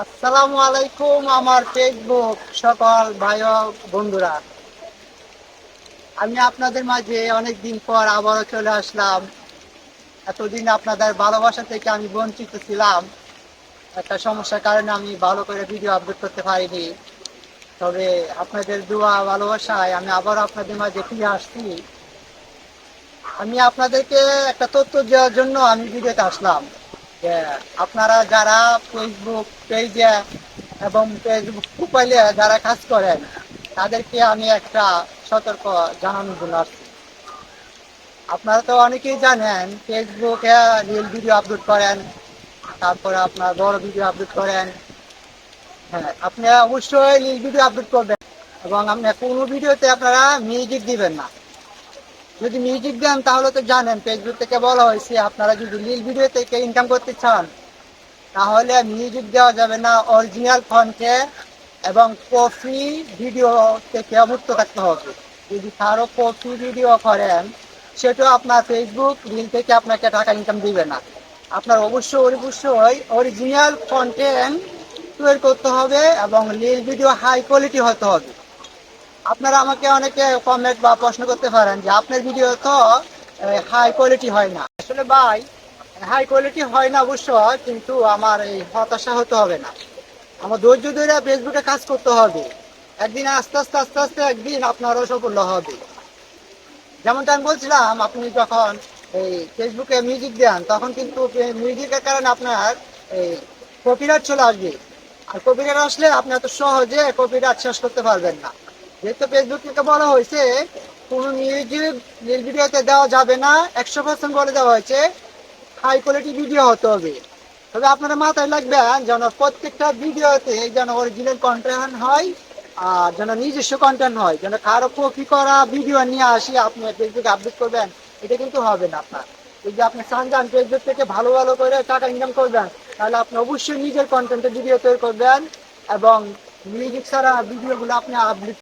আসসালামু আলাইকুম আমার ফেসবুক সকল ভাই ও বন্ধুরা। আমি আপনাদের মাঝে অনেকদিন পর আবারও চলে আসলাম। এতদিন আপনাদের ভালোবাসা থেকে আমি বঞ্চিত ছিলাম। একটা সমস্যার কারণে আমি ভালো করে ভিডিও আপলোড করতে পারিনি। তবে আপনাদের দোয়া ভালোবাসায় আমি আবারও আপনাদের মাঝে ফিরে আসছি। আমি আপনাদেরকে একটা তথ্য দেওয়ার জন্য আমি ভিডিওতে আসলাম যে আপনারা যারা ফেসবুক পেজে এবং ফেসবুক প্রোফাইলে যারা কাজ করেন তাদেরকে আমি একটা সতর্ক জানানোর জন্য আসছি। আপনারা তো অনেকেই জানেন ফেসবুকে রিল ভিডিও আপলোড করেন, তারপরে আপনার বড় ভিডিও আপলোড করেন। হ্যাঁ, আপনি অবশ্যই রিল ভিডিও আপলোড করবেন এবং আপনি কোনো ভিডিওতে আপনারা মিউজিক দিবেন না। যদি মিউজিক দেন তাহলে তো জানেন ফেসবুক থেকে বলা হয়েছে আপনারা যদি রিল ভিডিও থেকে ইনকাম করতে চান তাহলে মিউজিক দেওয়া যাবে না, অরিজিনাল কণ্ঠে এবং কপি ভিডিও থেকে মুক্ত থাকতে হবে। যদি কারো কপি ভিডিও করেন সেটাও আপনার ফেসবুক রিল থেকে আপনাকে টাকা ইনকাম দিবে না। আপনার অবশ্যই অরিজিনাল কন্টেন্ট তৈরি করতে হবে এবং রিল ভিডিও হাই কোয়ালিটি হতে হবে। আপনারা আমাকে অনেকে কমেন্ট বা প্রশ্ন করতে পারেন যে আপনার ভিডিও তো হাই কোয়ালিটি হয় না। আসলে ভাই, হাই কোয়ালিটি হয় না অবশ্য, কিন্তু আমার এই হতাশা হতে হবে না। আমার ধৈর্য ধরে ফেসবুকে কাজ করতে হবে। একদিন আস্তে আস্তে একদিন আপনারও সাফল্য হবে। যেমনটা আমি বলছিলাম, আপনি যখন এই ফেসবুকে মিউজিক দেন তখন কিন্তু মিউজিকের কারণে আপনার এই কপিরাইট চলে আসবে। আর কপিরাইট আসলে আপনি এত সহজে কপিরাইট শেষ করতে পারবেন না। যেহেতু ফেসবুক থেকে বলা হয়েছে কোনো মিউজিক রিল ভিডিওতে দেওয়া যাবে না, 100% বলে দেওয়া হয়েছে হাই কোয়ালিটি ভিডিও হতে হবে। তবে আপনারা মাথায় রাখবেন যেন প্রত্যেকটা ভিডিওতে যেন অরিজিনাল কন্টেন্ট হয় আর যেন নিজস্ব কন্টেন্ট হয়, যেন কারো কপি করা ভিডিও নিয়ে আসি আপনি ফেসবুকে আপলোড করবেন, এটা কিন্তু হবে না আপনার। যদি আপনি চান যান ফেসবুক থেকে ভালো ভালো করে টাকা ইনকাম করবেন তাহলে আপনি অবশ্যই নিজের কন্টেন্টের ভিডিও তৈরি করবেন এবং মিউজিক ছাড়া ভিডিওগুলো আপনি আপলোড